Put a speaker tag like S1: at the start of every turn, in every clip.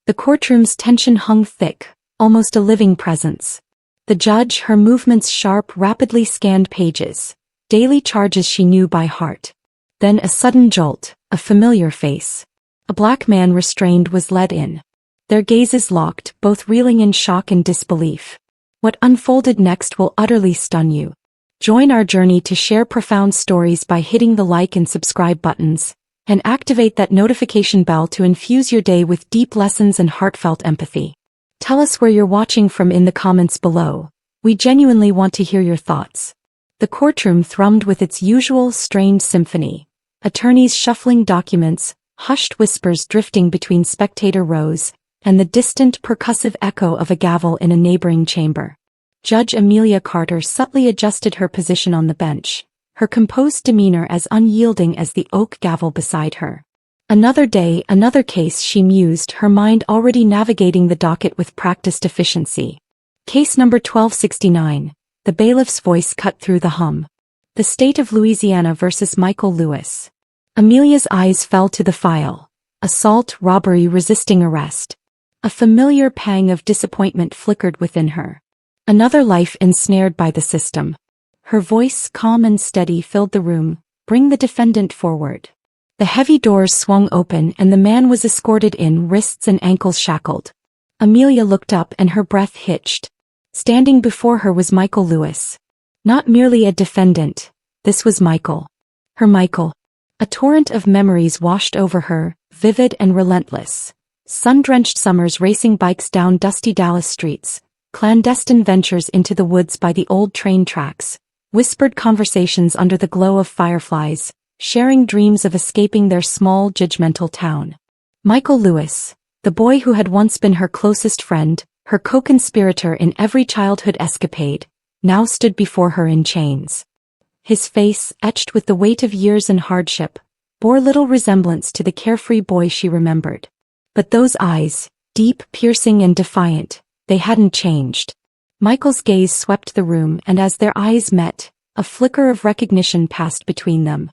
S1: The courtroom's tension hung thick, almost a living presence. The judge, her movements sharp, rapidly scanned pages, daily charges she knew by heart. Then a sudden jolt, a familiar face. A black man restrained was led in. Their gazes locked, both reeling in shock and disbelief. What unfolded next will utterly stun you. Join our journey to share profound stories by hitting the like and subscribe buttons, and activate that notification bell to infuse your day with deep lessons and heartfelt empathy. Tell us where you're watching from in the comments below. We genuinely want to hear your thoughts. The courtroom thrummed with its usual strained symphony. Attorneys shuffling documents, hushed whispers drifting between spectator rows, and the distant percussive echo of a gavel in a neighboring chamber. Judge Amelia Carter subtly adjusted her position on the bench, her composed demeanor as unyielding as the oak gavel beside her. Another day, another case, she mused, her mind already navigating the docket with practiced efficiency. Case number 1269. The bailiff's voice cut through the hum. The state of Louisiana versus Michael Lewis. Amelia's eyes fell to the file. Assault, robbery, resisting arrest. A familiar pang of disappointment flickered within her. Another life ensnared by the system. Her voice, calm and steady, filled the room. Bring the defendant forward. The heavy doors swung open and the man was escorted in, wrists and ankles shackled. Amelia looked up and her breath hitched. Standing before her was Michael Lewis. Not merely a defendant. This was Michael. Her Michael. A torrent of memories washed over her, vivid and relentless. Sun-drenched summers, racing bikes down dusty Dallas streets, clandestine ventures into the woods by the old train tracks, whispered conversations under the glow of fireflies, sharing dreams of escaping their small, judgmental town. Michael Lewis, the boy who had once been her closest friend, her co-conspirator in every childhood escapade, now stood before her in chains. His face, etched with the weight of years and hardship, bore little resemblance to the carefree boy she remembered. But those eyes, deep, piercing and defiant, they hadn't changed. Michael's gaze swept the room, and as their eyes met, a flicker of recognition passed between them.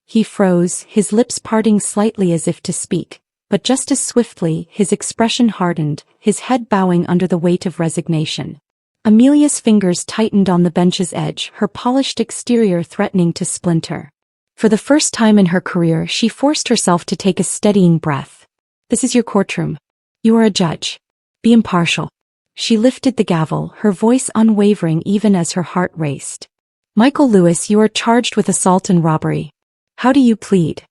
S1: He froze, his lips parting slightly as if to speak, but just as swiftly his expression hardened, his head bowing under the weight of resignation. Amelia's fingers tightened on the bench's edge, her polished exterior threatening to splinter. For the first time in her career, she forced herself to take a steadying breath. This is your courtroom. You are a judge. Be impartial. She lifted the gavel, her voice unwavering even as her heart raced. Michael Lewis, you are charged with assault and robbery. How do you plead?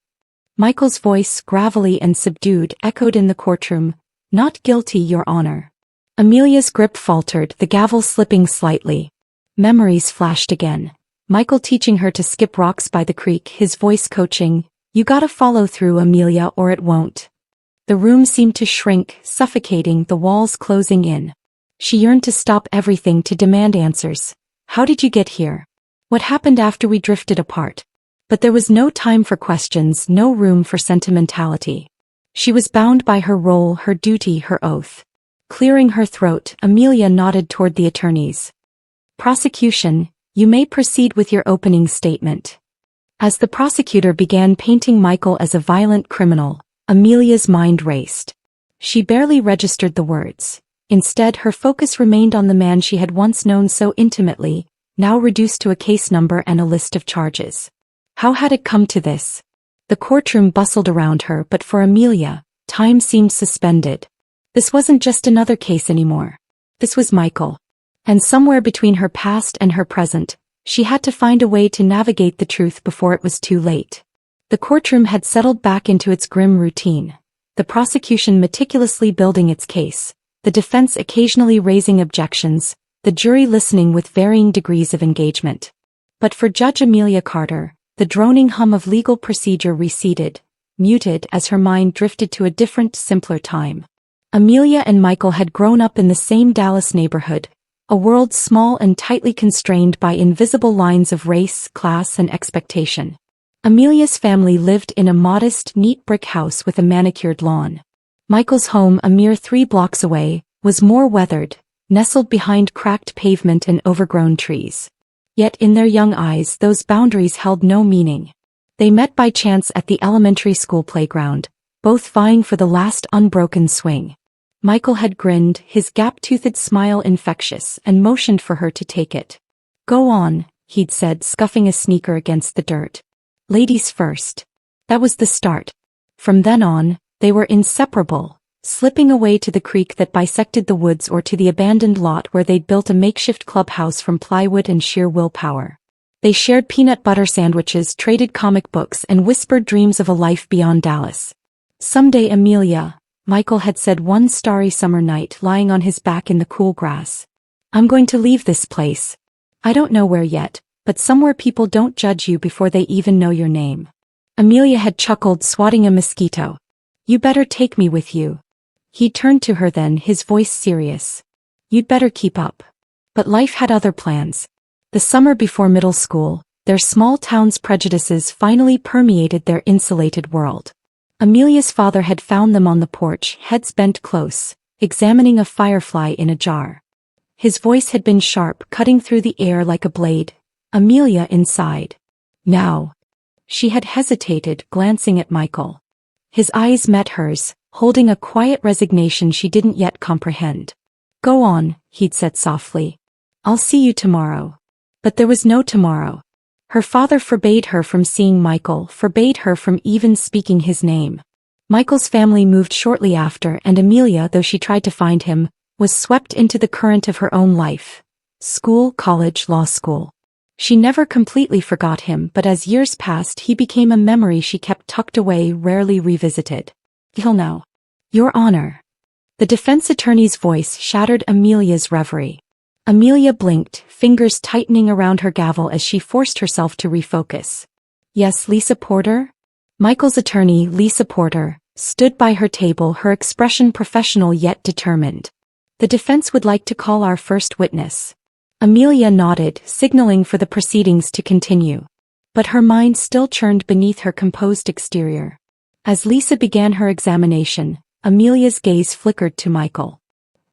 S1: Michael's voice, gravelly and subdued, echoed in the courtroom. Not guilty, Your Honor. Amelia's grip faltered, the gavel slipping slightly. Memories flashed again. Michael teaching her to skip rocks by the creek, his voice coaching, You gotta follow through, Amelia, or it won't. The room seemed to shrink, suffocating, the walls closing in. She yearned to stop everything, to demand answers. How did you get here? What happened after we drifted apart? But there was no time for questions, no room for sentimentality. She was bound by her role, her duty, her oath. Clearing her throat, Amelia nodded toward the attorneys. Prosecution, you may proceed with your opening statement. As the prosecutor began painting Michael as a violent criminal, Amelia's mind raced. She barely registered the words. Instead, her focus remained on the man she had once known so intimately, now reduced to a case number and a list of charges. How had it come to this? The courtroom bustled around her, but for Amelia, time seemed suspended. This wasn't just another case anymore. This was Michael. And somewhere between her past and her present, she had to find a way to navigate the truth before it was too late. The courtroom had settled back into its grim routine. The prosecution meticulously building its case, the defense occasionally raising objections, the jury listening with varying degrees of engagement. But for Judge Amelia Carter, the droning hum of legal procedure receded, muted as her mind drifted to a different, simpler time. Amelia and Michael had grown up in the same Dallas neighborhood, a world small and tightly constrained by invisible lines of race, class, and expectation. Amelia's family lived in a modest, neat brick house with a manicured lawn. Michael's home, a mere 3 blocks away, was more weathered, nestled behind cracked pavement and overgrown trees. Yet in their young eyes those boundaries held no meaning. They met by chance at the elementary school playground, both vying for the last unbroken swing. Michael had grinned, his gap-toothed smile infectious, and motioned for her to take it. "Go on," he'd said, scuffing a sneaker against the dirt. "Ladies first." That was the start. From then on, they were inseparable, slipping away to the creek that bisected the woods or to the abandoned lot where they'd built a makeshift clubhouse from plywood and sheer willpower. They shared peanut butter sandwiches, traded comic books, and whispered dreams of a life beyond Dallas. "Someday, Amelia," Michael had said one starry summer night lying on his back in the cool grass. "I'm going to leave this place. I don't know where yet, but somewhere people don't judge you before they even know your name." Amelia had chuckled, swatting a mosquito. "You better take me with you." He turned to her then, his voice serious. "You'd better keep up." But life had other plans. The summer before middle school, their small town's prejudices finally permeated their insulated world. Amelia's father had found them on the porch, heads bent close, examining a firefly in a jar. His voice had been sharp, cutting through the air like a blade. Amelia inside. "Now." She had hesitated, glancing at Michael. His eyes met hers, holding a quiet resignation she didn't yet comprehend. "Go on," he'd said softly. "I'll see you tomorrow." But there was no tomorrow. Her father forbade her from seeing Michael, forbade her from even speaking his name. Michael's family moved shortly after, and Amelia, though she tried to find him, was swept into the current of her own life. School, college, law school. She never completely forgot him, but as years passed he became a memory she kept tucked away, rarely revisited. "He'll know. Your Honor." The defense attorney's voice shattered Amelia's reverie. Amelia blinked, fingers tightening around her gavel as she forced herself to refocus. "Yes, Lisa Porter?" Michael's attorney, Lisa Porter, stood by her table, her expression professional yet determined. "The defense would like to call our first witness." Amelia nodded, signaling for the proceedings to continue. But her mind still churned beneath her composed exterior. As Lisa began her examination, Amelia's gaze flickered to Michael.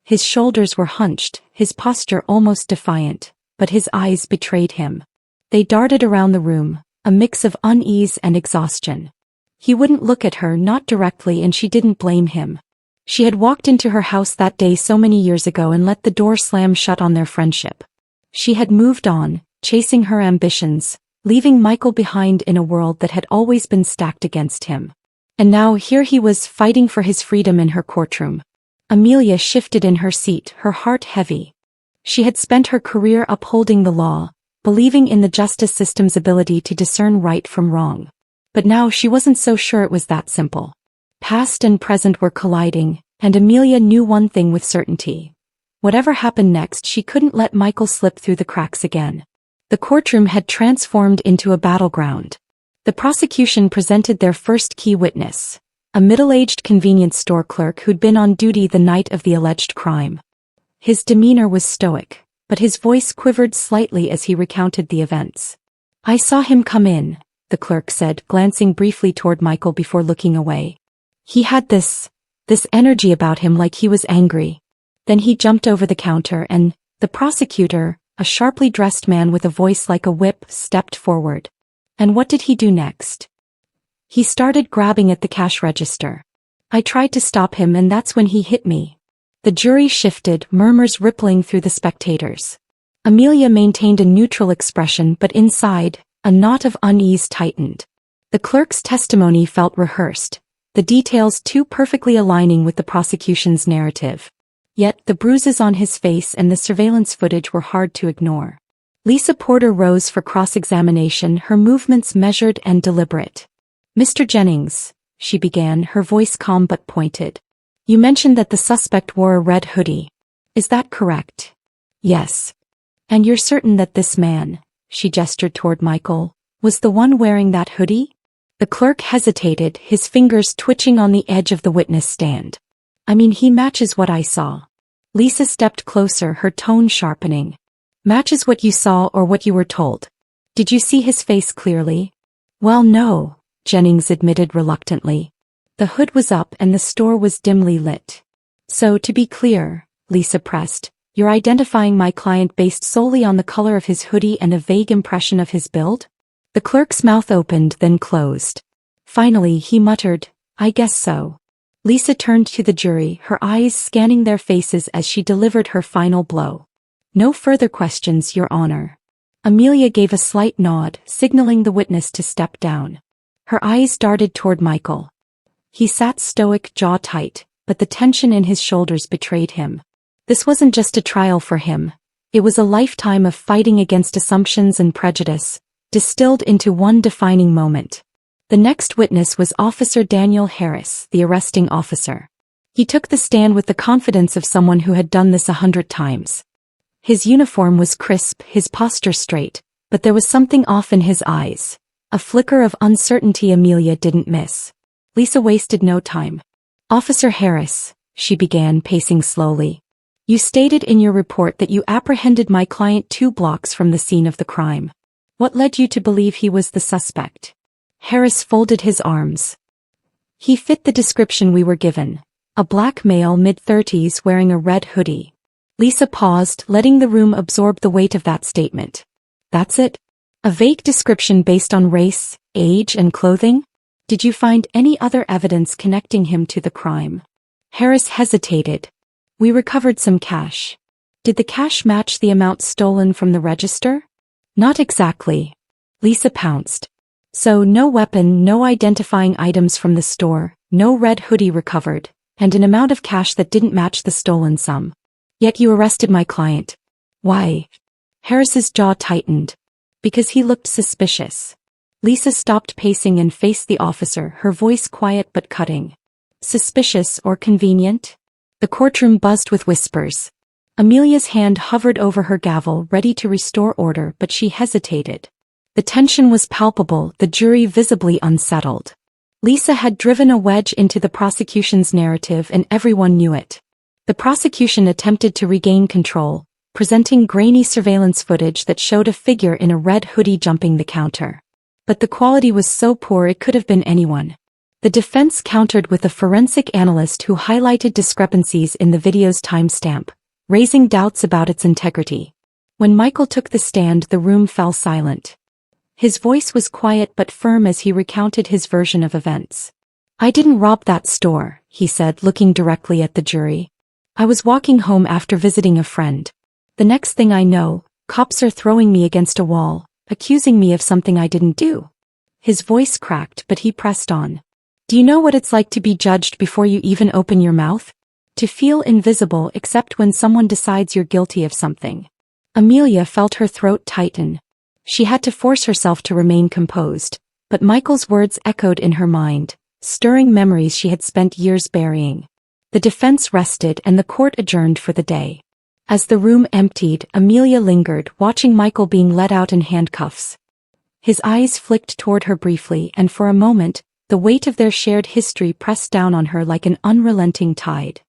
S1: His shoulders were hunched, his posture almost defiant, but his eyes betrayed him. They darted around the room, a mix of unease and exhaustion. He wouldn't look at her, not directly, and she didn't blame him. She had walked into her house that day so many years ago and let the door slam shut on their friendship. She had moved on, chasing her ambitions, leaving Michael behind in a world that had always been stacked against him. And now here he was, fighting for his freedom in her courtroom. Amelia shifted in her seat, her heart heavy. She had spent her career upholding the law, believing in the justice system's ability to discern right from wrong. But now she wasn't so sure it was that simple. Past and present were colliding, and Amelia knew one thing with certainty. Whatever happened next, she couldn't let Michael slip through the cracks again. The courtroom had transformed into a battleground. The prosecution presented their first key witness, a middle-aged convenience store clerk who'd been on duty the night of the alleged crime. His demeanor was stoic, but his voice quivered slightly as he recounted the events. "I saw him come in," the clerk said, glancing briefly toward Michael before looking away. "He had this energy about him, like he was angry. Then he jumped over the counter and the prosecutor, a sharply dressed man with a voice like a whip, stepped forward. And what did he do next? He started grabbing at the cash register. I tried to stop him, and that's when he hit me." The jury shifted, murmurs rippling through the spectators. Amelia maintained a neutral expression, but inside, a knot of unease tightened. The clerk's testimony felt rehearsed, the details too perfectly aligning with the prosecution's narrative. Yet the bruises on his face and the surveillance footage were hard to ignore. Lisa Porter rose for cross-examination, her movements measured and deliberate. "Mr. Jennings," she began, her voice calm but pointed. "You mentioned that the suspect wore a red hoodie. Is that correct?" "Yes." "And you're certain that this man," she gestured toward Michael, "was the one wearing that hoodie?" The clerk hesitated, his fingers twitching on the edge of the witness stand. "I mean, he matches what I saw." Lisa stepped closer, her tone sharpening. "Matches what you saw or what you were told? Did you see his face clearly?" "Well, no," Jennings admitted reluctantly. "The hood was up and the store was dimly lit." "So, to be clear," Lisa pressed, "you're identifying my client based solely on the color of his hoodie and a vague impression of his build?" The clerk's mouth opened, then closed. Finally he muttered, "I guess so." Lisa turned to the jury, her eyes scanning their faces as she delivered her final blow. "No further questions, Your Honor." Amelia gave a slight nod, signaling the witness to step down. Her eyes darted toward Michael. He sat stoic, jaw tight, but the tension in his shoulders betrayed him. This wasn't just a trial for him. It was a lifetime of fighting against assumptions and prejudice, distilled into one defining moment. The next witness was Officer Daniel Harris, the arresting officer. He took the stand with the confidence of someone who had done this 100 times. His uniform was crisp, his posture straight, but there was something off in his eyes. A flicker of uncertainty Amelia didn't miss. Lisa wasted no time. "Officer Harris," she began, pacing slowly. "You stated in your report that you apprehended my client 2 blocks from the scene of the crime. What led you to believe he was the suspect?" Harris folded his arms. "He fit the description we were given. A black male mid-30s wearing a red hoodie." Lisa paused, letting the room absorb the weight of that statement. "That's it? A vague description based on race, age, and clothing? Did you find any other evidence connecting him to the crime?" Harris hesitated. "We recovered some cash." "Did the cash match the amount stolen from the register?" "Not exactly." Lisa pounced. "So no weapon, no identifying items from the store, no red hoodie recovered, and an amount of cash that didn't match the stolen sum. Yet you arrested my client. Why?" Harris's jaw tightened. "Because he looked suspicious." Lisa stopped pacing and faced the officer, her voice quiet but cutting. "Suspicious or convenient?" The courtroom buzzed with whispers. Amelia's hand hovered over her gavel, ready to restore order, but she hesitated. The tension was palpable, the jury visibly unsettled. Lisa had driven a wedge into the prosecution's narrative, and everyone knew it. The prosecution attempted to regain control, presenting grainy surveillance footage that showed a figure in a red hoodie jumping the counter. But the quality was so poor it could have been anyone. The defense countered with a forensic analyst who highlighted discrepancies in the video's timestamp, raising doubts about its integrity. When Michael took the stand, the room fell silent. His voice was quiet but firm as he recounted his version of events. "I didn't rob that store," he said, looking directly at the jury. "I was walking home after visiting a friend. The next thing I know, cops are throwing me against a wall, accusing me of something I didn't do." His voice cracked, but he pressed on. "Do you know what it's like to be judged before you even open your mouth? To feel invisible except when someone decides you're guilty of something." Amelia felt her throat tighten. She had to force herself to remain composed, but Michael's words echoed in her mind, stirring memories she had spent years burying. The defense rested and the court adjourned for the day. As the room emptied, Amelia lingered, watching Michael being led out in handcuffs. His eyes flicked toward her briefly, and for a moment, the weight of their shared history pressed down on her like an unrelenting tide.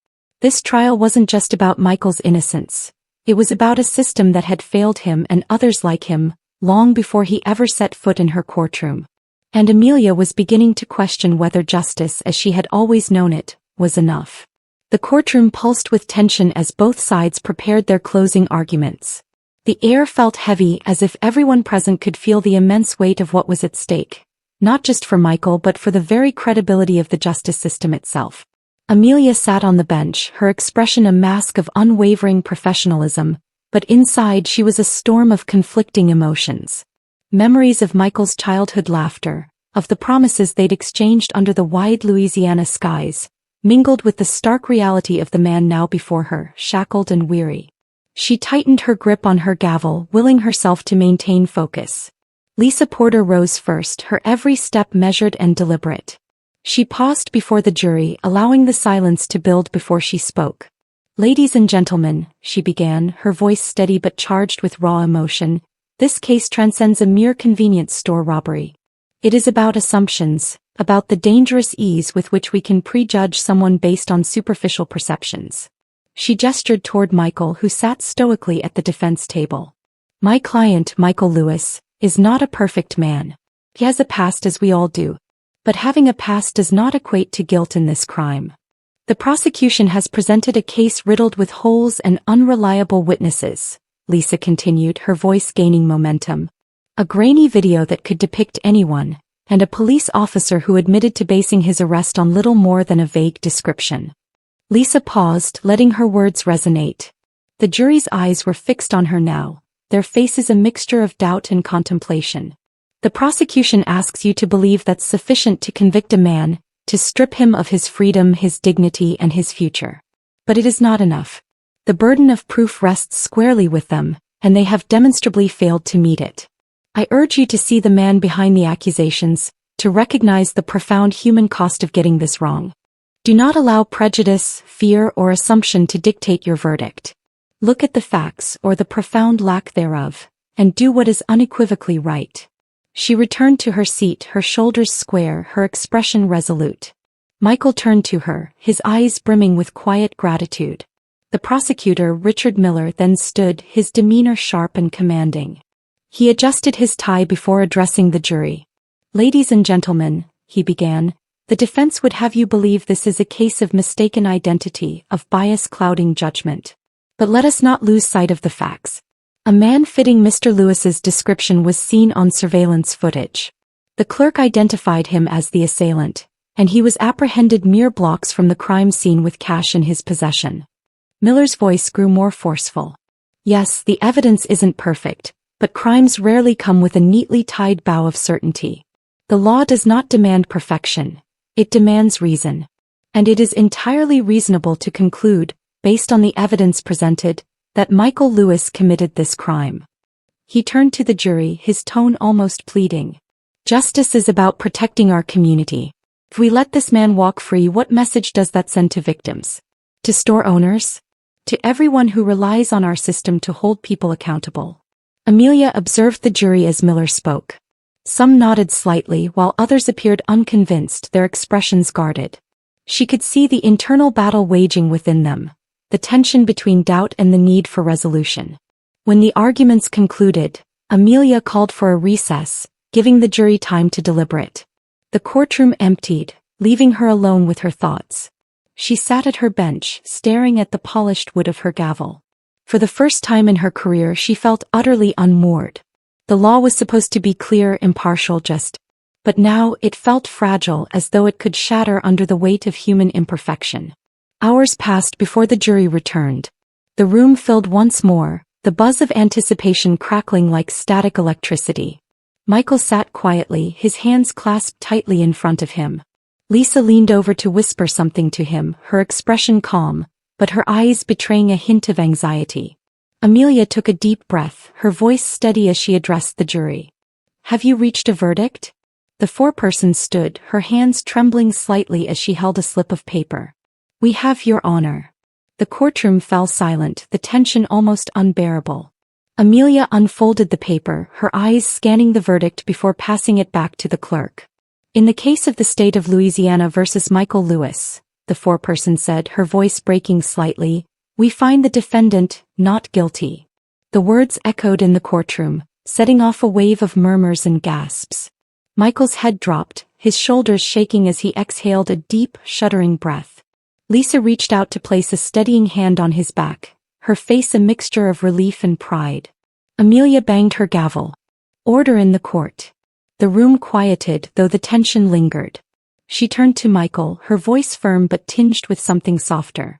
S1: This trial wasn't just about Michael's innocence. It was about a system that had failed him and others like him, long before he ever set foot in her courtroom. And Amelia was beginning to question whether justice, as she had always known it, was enough. The courtroom pulsed with tension as both sides prepared their closing arguments. The air felt heavy, as if everyone present could feel the immense weight of what was at stake, not just for Michael but for the very credibility of the justice system itself. Amelia sat on the bench, her expression a mask of unwavering professionalism, but inside she was a storm of conflicting emotions. Memories of Michael's childhood laughter, of the promises they'd exchanged under the wide Louisiana skies, mingled with the stark reality of the man now before her, shackled and weary. She tightened her grip on her gavel, willing herself to maintain focus. Lisa Porter rose first, her every step measured and deliberate. She paused before the jury, allowing the silence to build before she spoke. "Ladies and gentlemen," she began, her voice steady but charged with raw emotion, "this case transcends a mere convenience store robbery. It is about assumptions, about the dangerous ease with which we can prejudge someone based on superficial perceptions." She gestured toward Michael, who sat stoically at the defense table. "My client, Michael Lewis, is not a perfect man. He has a past, as we all do. But having a past does not equate to guilt in this crime. The prosecution has presented a case riddled with holes and unreliable witnesses," Lisa continued, her voice gaining momentum. "A grainy video that could depict anyone, and a police officer who admitted to basing his arrest on little more than a vague description. Lisa paused, letting her words resonate. The jury's eyes were fixed on her now, their faces a mixture of doubt and contemplation. The prosecution asks you to believe that's sufficient to convict a man, to strip him of his freedom, his dignity, and his future. But it is not enough. The burden of proof rests squarely with them, and they have demonstrably failed to meet it. I urge you to see the man behind the accusations, to recognize the profound human cost of getting this wrong. Do not allow prejudice, fear, or assumption to dictate your verdict. Look at the facts, or the profound lack thereof, and do what is unequivocally right. She returned to her seat, her shoulders square, her expression resolute. Michael turned to her, his eyes brimming with quiet gratitude. The prosecutor, Richard Miller, then stood, his demeanor sharp and commanding. He adjusted his tie before addressing the jury. "Ladies and gentlemen," he began, "the defense would have you believe this is a case of mistaken identity, of bias clouding judgment. But let us not lose sight of the facts. A man fitting Mr. Lewis's description was seen on surveillance footage. The clerk identified him as the assailant, and he was apprehended mere blocks from the crime scene with cash in his possession." Miller's voice grew more forceful. "Yes, the evidence isn't perfect, but crimes rarely come with a neatly tied bow of certainty. The law does not demand perfection, it demands reason. And it is entirely reasonable to conclude, based on the evidence presented, that Michael Lewis committed this crime." He turned to the jury, his tone almost pleading. "Justice is about protecting our community. If we let this man walk free, what message does that send to victims? To store owners? To everyone who relies on our system to hold people accountable?" Amelia observed the jury as Miller spoke. Some nodded slightly while others appeared unconvinced, their expressions guarded. She could see the internal battle waging within them, the tension between doubt and the need for resolution. When the arguments concluded, Amelia called for a recess, giving the jury time to deliberate. The courtroom emptied, leaving her alone with her thoughts. She sat at her bench, staring at the polished wood of her gavel. For the first time in her career she felt utterly unmoored. The law was supposed to be clear, impartial, just. But now it felt fragile, as though it could shatter under the weight of human imperfection. Hours passed before the jury returned. The room filled once more, the buzz of anticipation crackling like static electricity. Michael sat quietly, his hands clasped tightly in front of him. Lisa leaned over to whisper something to him, her expression calm, but her eyes betraying a hint of anxiety. Amelia took a deep breath, her voice steady as she addressed the jury. "Have you reached a verdict?" The foreperson stood, her hands trembling slightly as she held a slip of paper. "We have, Your Honor." The courtroom fell silent, the tension almost unbearable. Amelia unfolded the paper, her eyes scanning the verdict before passing it back to the clerk. "In the case of the state of Louisiana versus Michael Lewis," the foreperson said, her voice breaking slightly, "we find the defendant not guilty." The words echoed in the courtroom, setting off a wave of murmurs and gasps. Michael's head dropped, his shoulders shaking as he exhaled a deep, shuddering breath. Lisa reached out to place a steadying hand on his back, her face a mixture of relief and pride. Amelia banged her gavel. "Order in the court." The room quieted, though the tension lingered. She turned to Michael, her voice firm but tinged with something softer.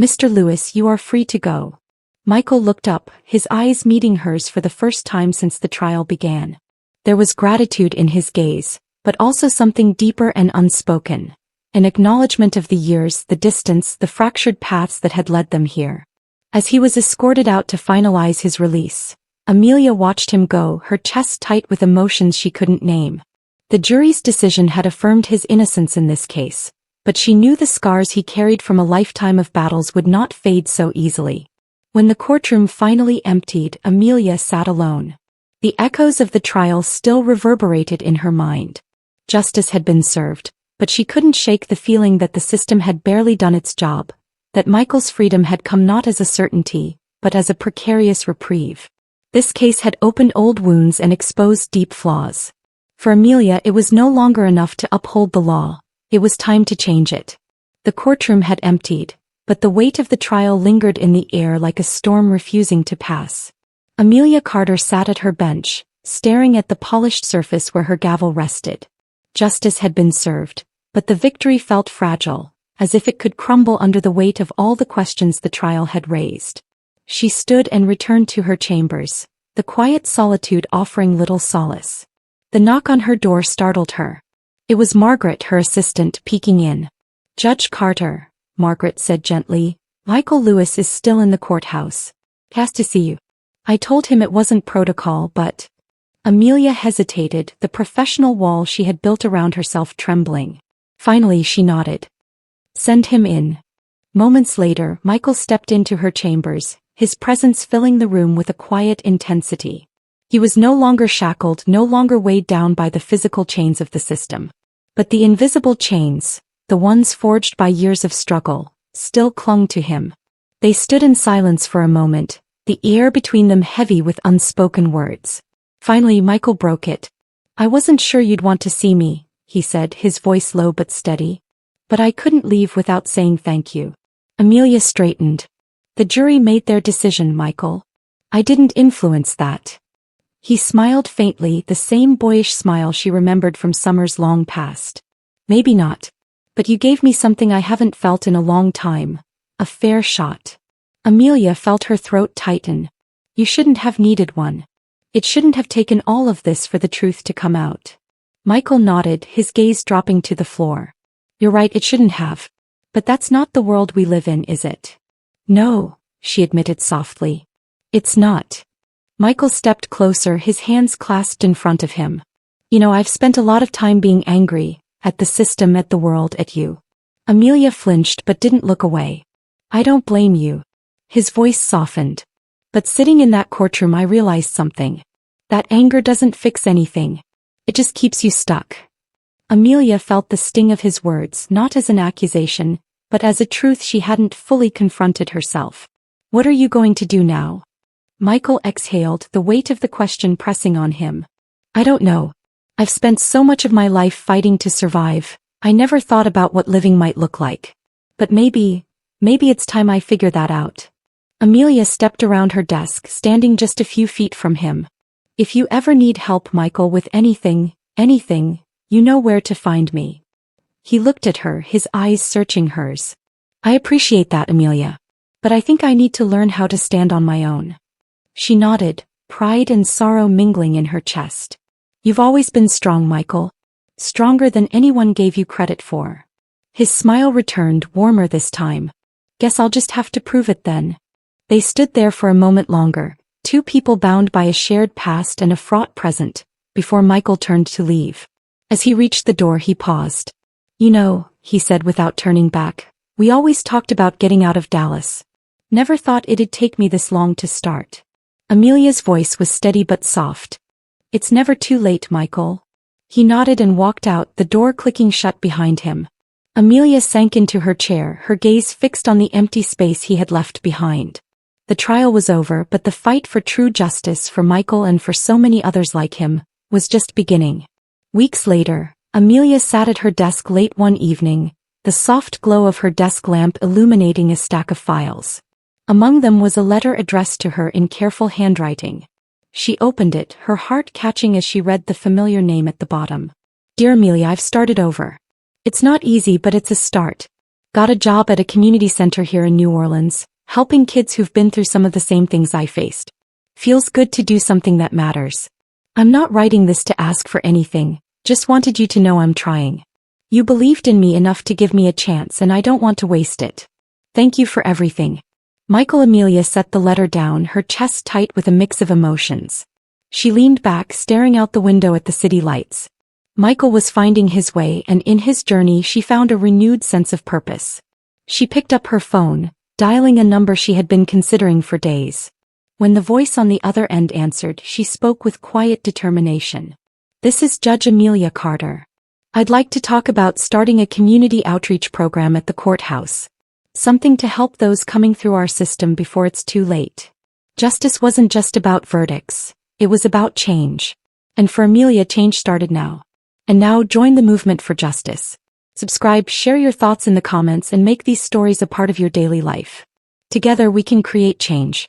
S1: "Mr. Lewis, you are free to go." Michael looked up, his eyes meeting hers for the first time since the trial began. There was gratitude in his gaze, but also something deeper and unspoken. An acknowledgement of the years, the distance, the fractured paths that had led them here. As he was escorted out to finalize his release, Amelia watched him go, her chest tight with emotions she couldn't name. The jury's decision had affirmed his innocence in this case, but she knew the scars he carried from a lifetime of battles would not fade so easily. When the courtroom finally emptied, Amelia sat alone. The echoes of the trial still reverberated in her mind. Justice had been served, but she couldn't shake the feeling that the system had barely done its job, that Michael's freedom had come not as a certainty, but as a precarious reprieve. This case had opened old wounds and exposed deep flaws. For Amelia, it was no longer enough to uphold the law, it was time to change it. The courtroom had emptied, but the weight of the trial lingered in the air like a storm refusing to pass. Amelia Carter sat at her bench, staring at the polished surface where her gavel rested. Justice had been served, but the victory felt fragile, as if it could crumble under the weight of all the questions the trial had raised. She stood and returned to her chambers, the quiet solitude offering little solace. The knock on her door startled her. It was Margaret, her assistant, peeking in. "Judge Carter," Margaret said gently, "Michael Lewis is still in the courthouse. Has to see you." "I told him it wasn't protocol, but—" Amelia hesitated, the professional wall she had built around herself trembling. Finally she nodded. "Send him in." Moments later, Michael stepped into her chambers, his presence filling the room with a quiet intensity. He was no longer shackled, no longer weighed down by the physical chains of the system. But the invisible chains, the ones forged by years of struggle, still clung to him. They stood in silence for a moment, the air between them heavy with unspoken words. Finally Michael broke it. "I wasn't sure you'd want to see me," he said, his voice low but steady. "But I couldn't leave without saying thank you." Amelia straightened. "The jury made their decision, Michael. I didn't influence that." He smiled faintly, the same boyish smile she remembered from summers long past. "Maybe not. But you gave me something I haven't felt in a long time. A fair shot." Amelia felt her throat tighten. "You shouldn't have needed one. It shouldn't have taken all of this for the truth to come out." Michael nodded, his gaze dropping to the floor. "You're right, it shouldn't have. But that's not the world we live in, is it?" "No," she admitted softly. "It's not." Michael stepped closer, his hands clasped in front of him. "You know, I've spent a lot of time being angry, at the system, at the world, at you." Amelia flinched but didn't look away. "I don't blame you." His voice softened. "But sitting in that courtroom I realized something. That anger doesn't fix anything. It just keeps you stuck." Amelia felt the sting of his words, not as an accusation, but as a truth she hadn't fully confronted herself. "What are you going to do now?" Michael exhaled, the weight of the question pressing on him. "I don't know. I've spent so much of my life fighting to survive, I never thought about what living might look like. But maybe it's time I figure that out." Amelia stepped around her desk, standing just a few feet from him. "If you ever need help, Michael, with anything, you know where to find me." He looked at her, his eyes searching hers. "I appreciate that, Amelia. But I think I need to learn how to stand on my own." She nodded, pride and sorrow mingling in her chest. "You've always been strong, Michael. Stronger than anyone gave you credit for." His smile returned, warmer this time. "Guess I'll just have to prove it then." They stood there for a moment longer, two people bound by a shared past and a fraught present, before Michael turned to leave. As he reached the door he paused. "You know," he said without turning back, "we always talked about getting out of Dallas. Never thought it'd take me this long to start." Amelia's voice was steady but soft. "It's never too late, Michael." He nodded and walked out, the door clicking shut behind him. Amelia sank into her chair, her gaze fixed on the empty space he had left behind. The trial was over, but the fight for true justice for Michael and for so many others like him was just beginning. Weeks later, Amelia sat at her desk late one evening, the soft glow of her desk lamp illuminating a stack of files. Among them was a letter addressed to her in careful handwriting. She opened it, her heart catching as she read the familiar name at the bottom. "Dear Amelia, I've started over. It's not easy, but it's a start. Got a job at a community center here in New Orleans, helping kids who've been through some of the same things I faced. Feels good to do something that matters. I'm not writing this to ask for anything, just wanted you to know I'm trying. You believed in me enough to give me a chance and I don't want to waste it. Thank you for everything." Michael. Amelia set the letter down, her chest tight with a mix of emotions. She leaned back, staring out the window at the city lights. Michael was finding his way, and in his journey she found a renewed sense of purpose. She picked up her phone, dialing a number she had been considering for days. When the voice on the other end answered, she spoke with quiet determination. "This is Judge Amelia Carter. I'd like to talk about starting a community outreach program at the courthouse. Something to help those coming through our system before it's too late. Justice wasn't just about verdicts, it was about change. And for Amelia, change started now. And now join the movement for justice. Subscribe, share your thoughts in the comments, and make these stories a part of your daily life. Together we can create change."